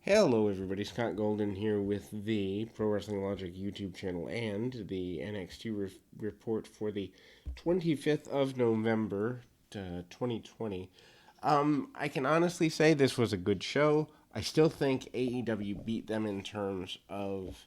Hello, everybody. Scott Golden here with the Pro Wrestling Logic YouTube channel and the NXT report for the 25th of November, 2020. I can honestly say this was a good show. I still think AEW beat them in terms of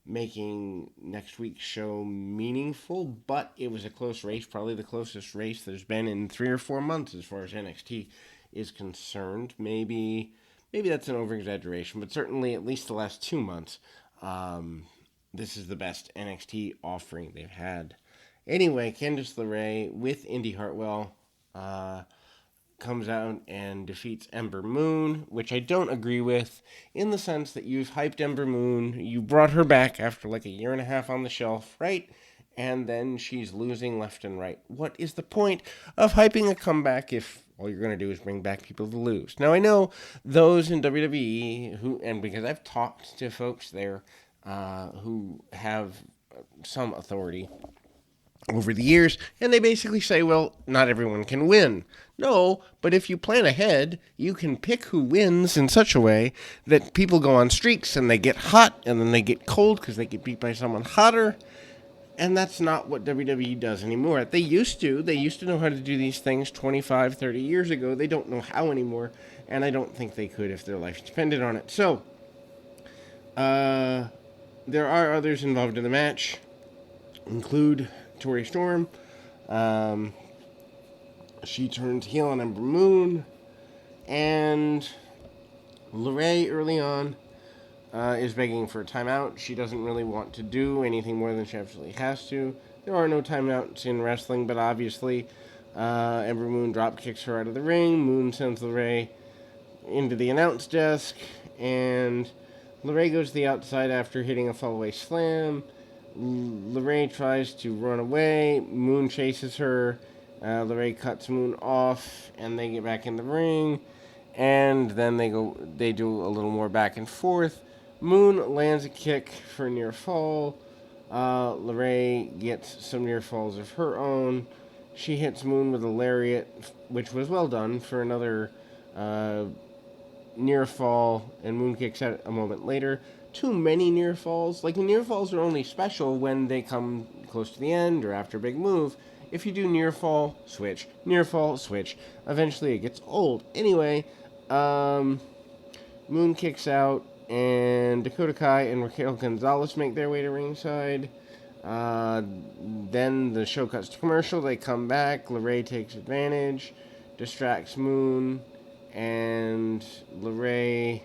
making next week's show meaningful, but it was a close race, probably the closest race there's been in 3 or 4 months as far as NXT is concerned. Maybe that's an overexaggeration, but certainly at least the last 2 months, um, this is the best NXT offering they've had. Anyway, Candice LeRae with Indy Hartwell uh, comes out and defeats Ember Moon, which I don't agree with in the sense that you've hyped Ember Moon, you brought her back after like a year and a half on the shelf, right? And then she's losing left and right. What is the point of hyping a comeback if all you're going to do is bring back people to lose? Now, I know those in WWE who, and because I've talked to folks there who have some authority over the years, and they basically say, well, not everyone can win. No, but if you plan ahead, you can pick who wins in such a way that people go on streaks and they get hot and then they get cold because they get beat by someone hotter. And that's not what WWE does anymore. They used to. They used to know how to do these things 25, 30 years ago. They don't know how anymore, and I don't think they could if their life depended on it. So, uh, there are others involved in the match, include Tori Storm. Um, she turns heel on Ember Moon, and LeRae early on is begging for a timeout. She doesn't really want to do anything more than she absolutely has to. There are no timeouts in wrestling, but obviously, Ember Moon drop kicks her out of the ring. Moon sends LeRae into the announce desk, and LeRae goes to the outside after hitting a fallaway slam. LeRae tries to run away. Moon chases her. LeRae cuts Moon off, and they get back in the ring. And then they do a little more back and forth. Moon lands a kick for a near fall. LeRae gets some near falls of her own. She hits Moon with a lariat, which was well done for another near fall, and Moon kicks out a moment later. Too many near falls. Like, the near falls are only special when they come close to the end or after a big move. If you do near fall, switch. Near fall, switch. Eventually it gets old. Anyway, Moon kicks out, and Dakota Kai and Raquel Gonzalez make their way to ringside. Then the show cuts to commercial. They come back. LeRae takes advantage, distracts Moon, and LeRae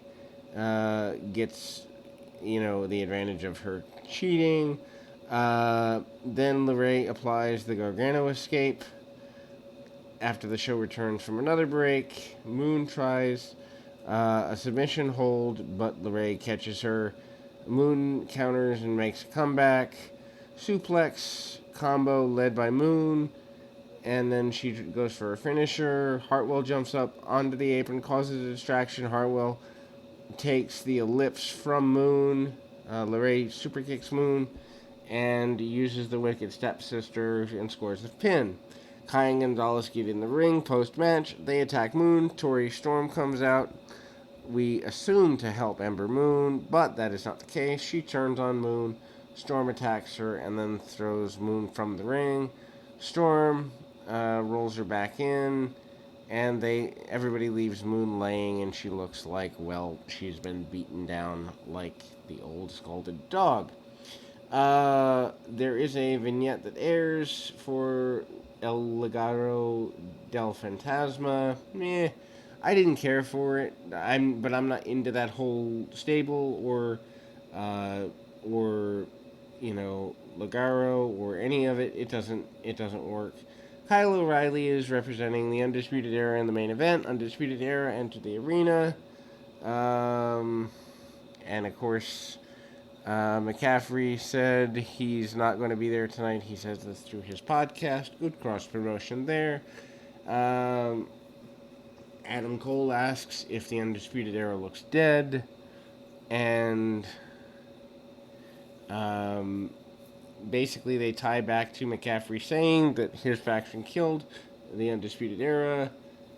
gets, the advantage of her cheating. Then LeRae applies the Gargano escape. After the show returns from another break, Moon tries a submission hold, but LeRae catches her. Moon counters and makes a comeback. Suplex combo led by Moon, and then she goes for a finisher. Hartwell jumps up onto the apron, causes a distraction. Hartwell takes the ellipse from Moon. LeRae super kicks Moon and uses the Wicked Stepsister and scores the pin. Kai and Gonzalez get in the ring post-match. They attack Moon. Tori Storm comes out. We assume to help Ember Moon, but that is not the case. She turns on Moon. Storm attacks her and then throws Moon from the ring. Storm rolls her back in, and everybody leaves Moon laying, and she looks like, well, she's been beaten down like the old scalded dog. There is a vignette that airs for El Legado del Fantasma. I didn't care for it. But I'm not into that whole stable or Legaro or any of it. It doesn't work. Kyle O'Reilly is representing the Undisputed Era in the main event. Undisputed Era enter the arena. And of course, McCaffrey said he's not going to be there tonight. He says this through his podcast. Good cross promotion there. Adam Cole asks if the Undisputed Era looks dead. And basically they tie back to McCaffrey saying that his faction killed the Undisputed Era.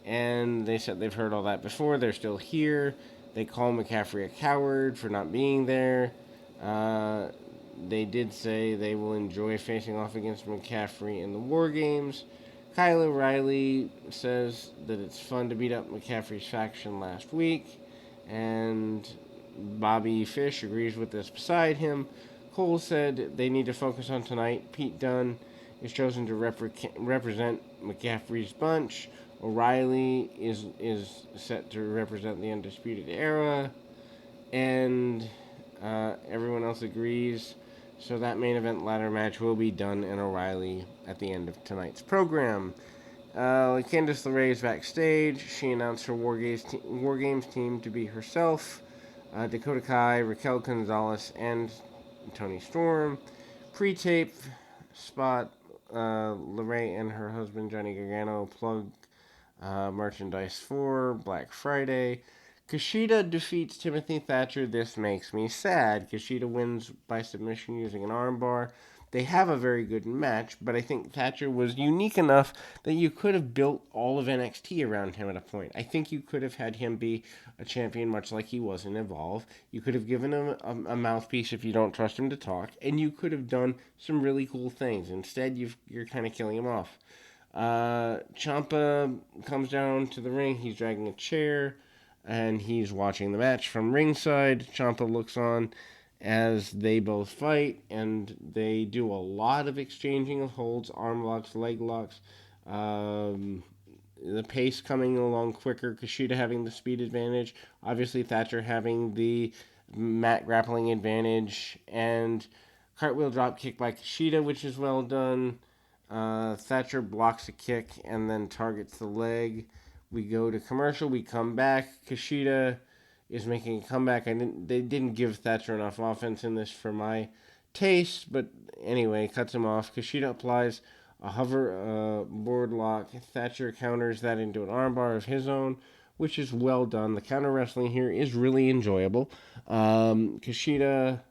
And they said they've heard all that before. They're still here. They call McCaffrey a coward for not being there. Uh, they did say they will enjoy facing off against McCaffrey in the War Games. Kyle O'Reilly says that it's fun to beat up McCaffrey's faction last week, and Bobby Fish agrees with this beside him. Cole said they need to focus on tonight. Pete Dunne is chosen to represent McCaffrey's bunch. O'Reilly is set to represent the Undisputed Era, and everyone else agrees. So that main event ladder match will be Dunne and O'Reilly at the end of tonight's program. Candice LeRae is backstage. She announced her War Games team to be herself, Dakota Kai, Raquel Gonzalez, and Toni Storm. Pre-tape spot, LeRae and her husband Johnny Gargano plug merchandise for Black Friday. Kushida defeats Timothy Thatcher. This makes me sad. Kushida wins by submission using an armbar. They have a very good match, but I think Thatcher was unique enough that you could have built all of NXT around him at a point. I think you could have had him be a champion much like he was in Evolve. You could have given him a mouthpiece if you don't trust him to talk, and you could have done some really cool things. Instead, you're kind of killing him off. Ciampa comes down to the ring. He's dragging a chair, and he's watching the match from ringside. Ciampa looks on as they both fight, and they do a lot of exchanging of holds, arm locks, leg locks. The pace coming along quicker, Kushida having the speed advantage, obviously Thatcher having the mat grappling advantage, and cartwheel drop kick by Kushida, which is well done. Thatcher blocks a kick and then targets the leg. We go to commercial. We come back. Kushida is making a comeback. They didn't give Thatcher enough offense in this for my taste, but anyway, cuts him off. Kushida applies a hover board lock. Thatcher counters that into an armbar of his own, which is well done. The counter wrestling here is really enjoyable. Kushida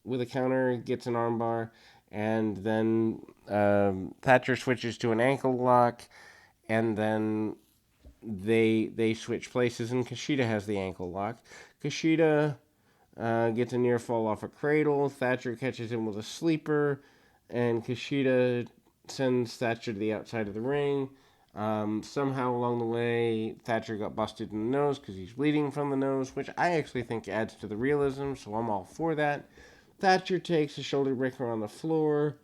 with a counter gets an armbar, and then Thatcher switches to an ankle lock, and then they switch places, and Kushida has the ankle lock. Kushida gets a near fall off a cradle. Thatcher catches him with a sleeper, and Kushida sends Thatcher to the outside of the ring. Somehow along the way, Thatcher got busted in the nose because he's bleeding from the nose, which I actually think adds to the realism, so I'm all for that. Thatcher takes a shoulder breaker on the floor,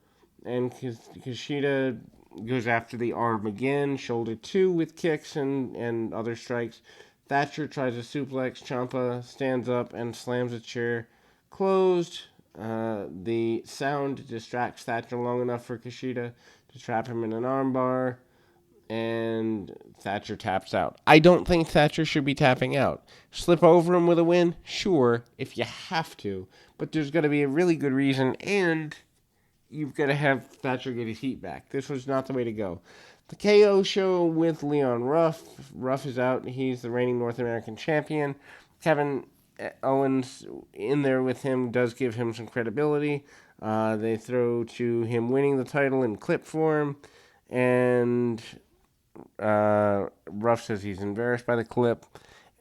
and Kushida goes after the arm again, shoulder 2 with kicks and other strikes. Thatcher tries a suplex. Ciampa stands up and slams a chair closed. The sound distracts Thatcher long enough for Kushida to trap him in an armbar, and Thatcher taps out. I don't think Thatcher should be tapping out. Slip over him with a win? Sure, if you have to. But there's got to be a really good reason, and you've got to have Thatcher get his heat back. This was not the way to go. The KO show with Leon Ruff. Ruff is out. He's the reigning North American champion. Kevin Owens in there with him does give him some credibility. They throw to him winning the title in clip form, and Ruff says he's embarrassed by the clip,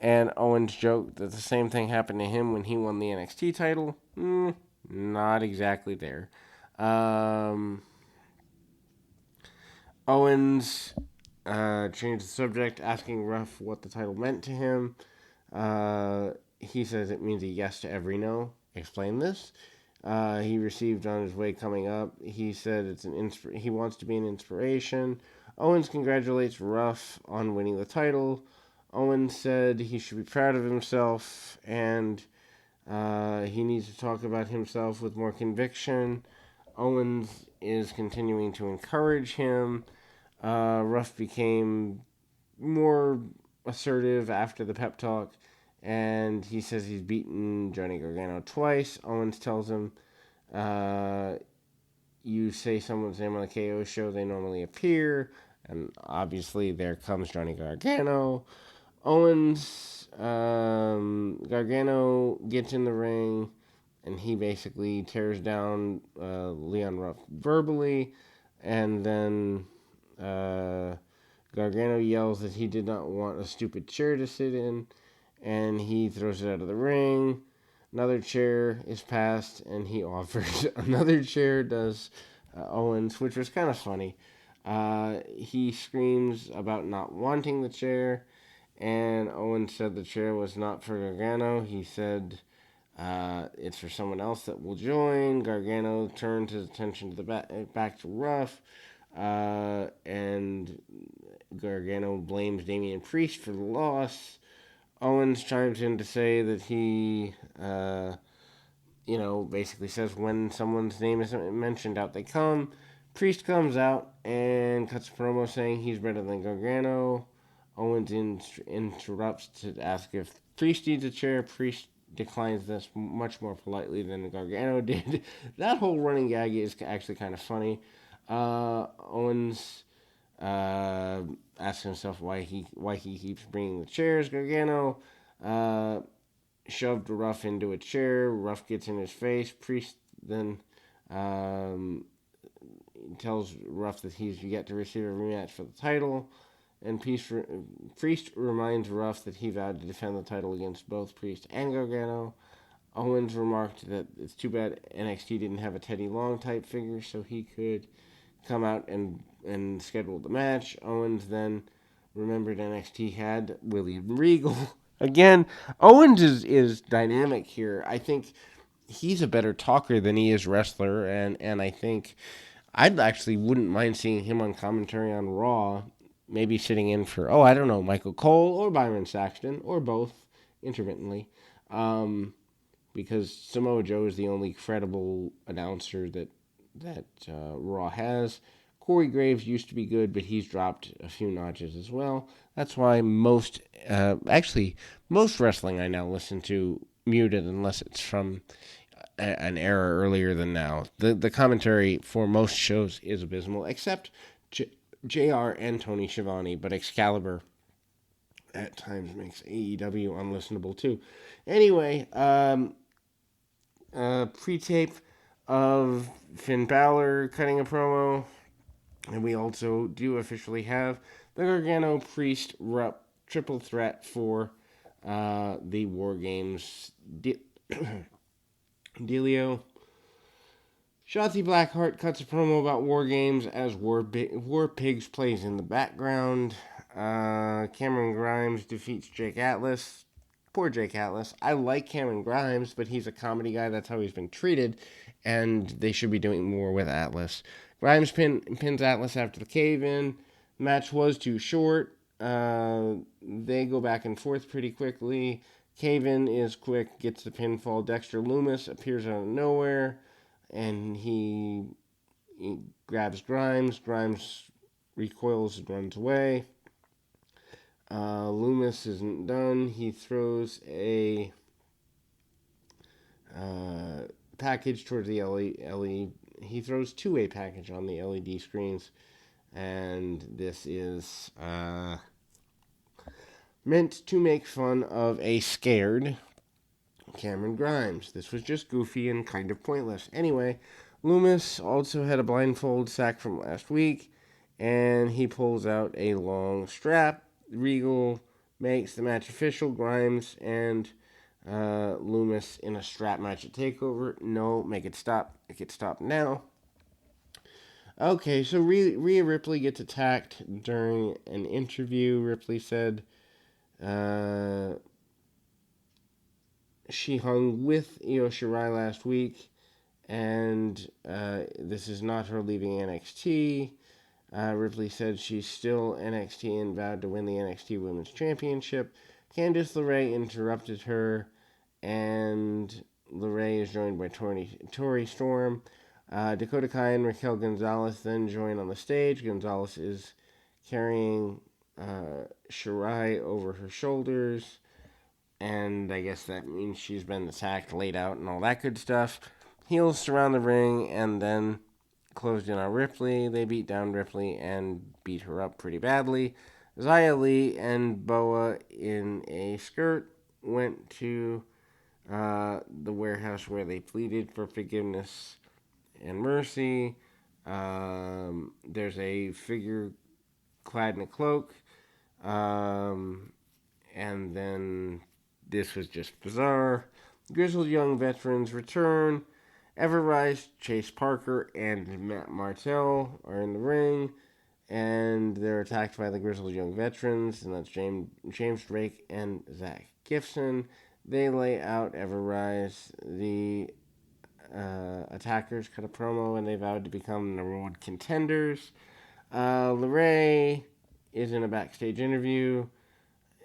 and Owens joked that the same thing happened to him when he won the NXT title. Not exactly there. Owens changed the subject, asking Ruff what the title meant to him. He says it means a yes to every no. Explain this. He received on his way coming up. He said it's he wants to be an inspiration. Owens congratulates Ruff on winning the title. Owens said he should be proud of himself, and he needs to talk about himself with more conviction. Owens is continuing to encourage him. Ruff became more assertive after the pep talk, and he says he's beaten Johnny Gargano twice. Owens tells him, you say someone's name on the KO show, they normally appear, and obviously there comes Johnny Gargano. Owens, Gargano gets in the ring, and he basically tears down Leon Ruff verbally, and then Gargano yells that he did not want a stupid chair to sit in, and he throws it out of the ring. Another chair is passed, and he offers another chair, does Owens, which was kind of funny. He screams about not wanting the chair, and Owens said the chair was not for Gargano. He said it's for someone else that will join. Gargano turned his attention to the back to Ruff, and Gargano blames Damian Priest for the loss. Owens chimes in to say that he, basically says when someone's name isn't mentioned, out they come. Priest comes out and cuts a promo saying he's better than Gargano. Owens interrupts to ask if Priest needs a chair. Priest declines this much more politely than Gargano did. That whole running gag is actually kind of funny. Owens asks himself why he keeps bringing the chairs. Gargano shoved Ruff into a chair. Ruff gets in his face. Priest then tells Ruff that he's yet to receive a rematch for the title. And Priest reminds Ruff that he vowed to defend the title against both Priest and Gargano. Owens remarked that it's too bad NXT didn't have a Teddy Long type figure so he could come out and schedule the match. Owens then remembered NXT had William Regal. Again, Owens is dynamic here. I think he's a better talker than he is wrestler, and I think I'd actually wouldn't mind seeing him on commentary on Raw, maybe sitting in for, Michael Cole or Byron Saxton, or both, intermittently, because Samoa Joe is the only credible announcer that Raw has. Corey Graves used to be good, but he's dropped a few notches as well. That's why most wrestling I now listen to muted unless it's from an era earlier than now. The commentary for most shows is abysmal, except JR and Tony Schiavone, but Excalibur at times makes AEW unlistenable too. Anyway, pre-tape of Finn Balor cutting a promo, and we also do officially have the Gargano Priest triple threat for the War Games dealio. Shotzi Blackheart cuts a promo about War Games as War Pigs plays in the background. Cameron Grimes defeats Jake Atlas. Poor Jake Atlas. I like Cameron Grimes, but he's a comedy guy. That's how he's been treated, and they should be doing more with Atlas. Grimes pins Atlas after the cave-in. Match was too short. They go back and forth pretty quickly. Cave-in is quick, gets the pinfall. Dexter Lumis appears out of nowhere, and he grabs Grimes. Grimes recoils and runs away. Lumis isn't done. He throws a package towards the LED. He throws two-way package on the LED screens, and this is meant to make fun of a scared Cameron Grimes. This was just goofy and kind of pointless. Anyway, Lumis also had a blindfold sack from last week, and he pulls out a long strap. Regal makes the match official. Grimes and Lumis in a strap match at TakeOver. No, make it stop. Make it stop now. Okay, so Rhea Ripley gets attacked during an interview. Ripley said she hung with Io Shirai last week, and this is not her leaving NXT. Ripley said she's still NXT and vowed to win the NXT Women's Championship. Candice LeRae interrupted her, and LeRae is joined by Tori Storm. Dakota Kai and Raquel Gonzalez then join on the stage. Gonzalez is carrying Shirai over her shoulders, and I guess that means she's been attacked, laid out, and all that good stuff. Heels surround the ring, and then closed in on Ripley. They beat down Ripley and beat her up pretty badly. Xia Li and Boa in a skirt went to the warehouse where they pleaded for forgiveness and mercy. There's a figure clad in a cloak. And then this was just bizarre. Grizzled Young Veterans return. Everrise, Chase Parker, and Matt Martell are in the ring, and they're attacked by the Grizzled Young Veterans, and that's James Drake and Zach Gibson. They lay out Everrise. The attackers cut a promo, and they vowed to become number one contenders. LeRae is in a backstage interview.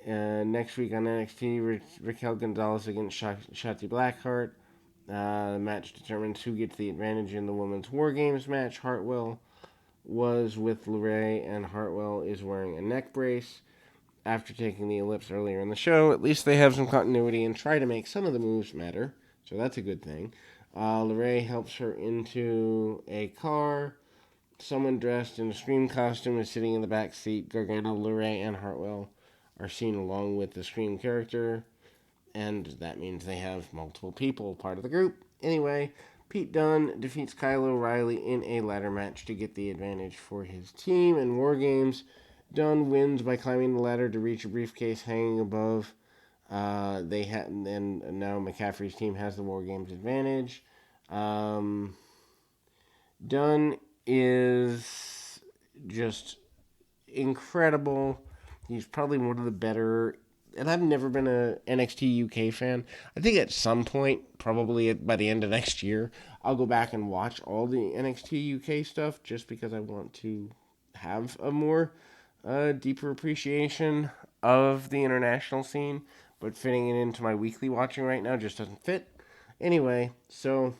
Next week on NXT, Raquel Gonzalez against Shotzi Blackheart. The match determines who gets the advantage in the Women's War Games match. Hartwell was with LeRae, and Hartwell is wearing a neck brace. After taking the ellipse earlier in the show, at least they have some continuity and try to make some of the moves matter, so that's a good thing. LeRae helps her into a car. Someone dressed in a Scream costume is sitting in the back seat. Gargano, LeRae, and Hartwell are seen along with the Scream character, and that means they have multiple people part of the group. Anyway, Pete Dunne defeats Kyle O'Reilly in a ladder match to get the advantage for his team in War Games. Dunne wins by climbing the ladder to reach a briefcase hanging above. And now McCaffrey's team has the War Games advantage. Dunne is just incredible. He's probably one of the better. And I've never been a NXT UK fan. I think at some point, probably by the end of next year, I'll go back and watch all the NXT UK stuff just because I want to have a more deeper appreciation of the international scene. But fitting it into my weekly watching right now just doesn't fit. Anyway, so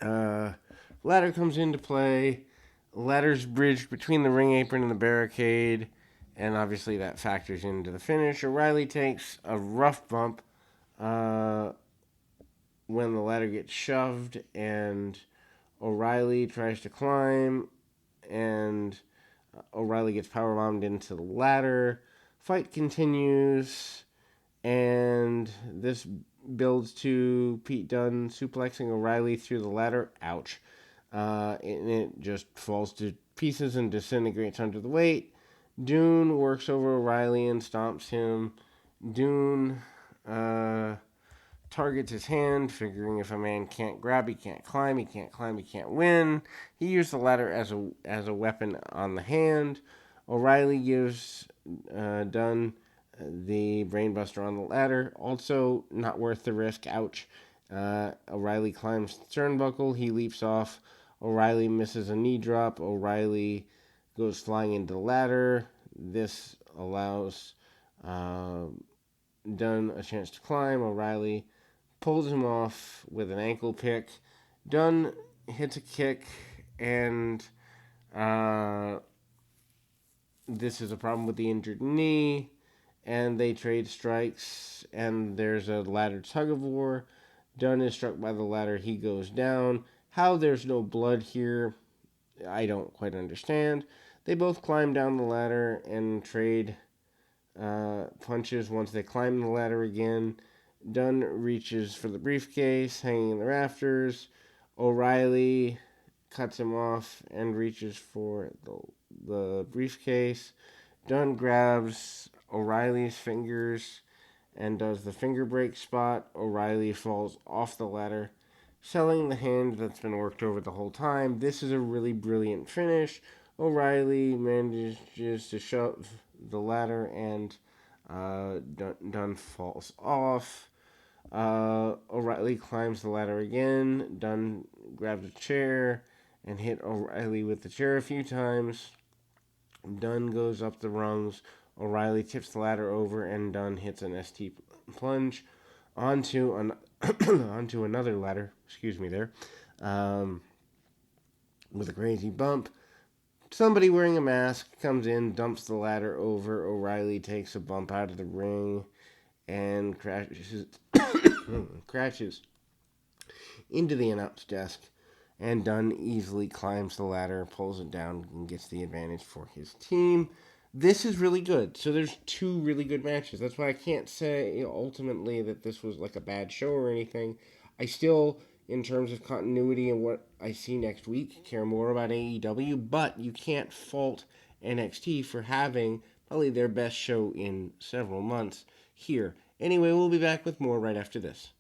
ladder comes into play. Ladder's bridged between the ring apron and the barricade, and obviously that factors into the finish. O'Reilly takes a rough bump when the ladder gets shoved, and O'Reilly tries to climb, and O'Reilly gets powerbombed into the ladder. Fight continues, and this builds to Pete Dunne suplexing O'Reilly through the ladder. Ouch. And it just falls to pieces and disintegrates under the weight. Dune works over O'Reilly and stomps him. Dune targets his hand, figuring if a man can't grab, he can't climb, he can't climb, he can't win. He used the ladder as a weapon on the hand. O'Reilly gives Dunne the brainbuster on the ladder. Also, not worth the risk. Ouch. O'Reilly climbs the turnbuckle. He leaps off. O'Reilly misses a knee drop. O'Reilly goes flying into the ladder. This allows Dunne a chance to climb. O'Reilly pulls him off with an ankle pick. Dunne hits a kick, and this is a problem with the injured knee, and they trade strikes, and there's a ladder tug of war. Dunne is struck by the ladder. He goes down. How there's no blood here, I don't quite understand. They both climb down the ladder and trade punches once they climb the ladder again. Dunne reaches for the briefcase hanging in the rafters. O'Reilly cuts him off and reaches for the briefcase. Dunne grabs O'Reilly's fingers and does the finger break spot. O'Reilly falls off the ladder, selling the hand that's been worked over the whole time. This is a really brilliant finish. O'Reilly manages to shove the ladder, and Dunne falls off. O'Reilly climbs the ladder again. Dunne grabs a chair and hit O'Reilly with the chair a few times. Dunne goes up the rungs. O'Reilly tips the ladder over, and Dunne hits an ST plunge onto another ladder. Excuse me there. With a crazy bump. Somebody wearing a mask comes in, dumps the ladder over. O'Reilly takes a bump out of the ring and crashes into the announce desk. And Dunne easily climbs the ladder, pulls it down, and gets the advantage for his team. This is really good. So there's two really good matches. That's why I can't say ultimately that this was like a bad show or anything. I still, in terms of continuity and what I see next week, care more about AEW, but you can't fault NXT for having probably their best show in several months here. Anyway, we'll be back with more right after this.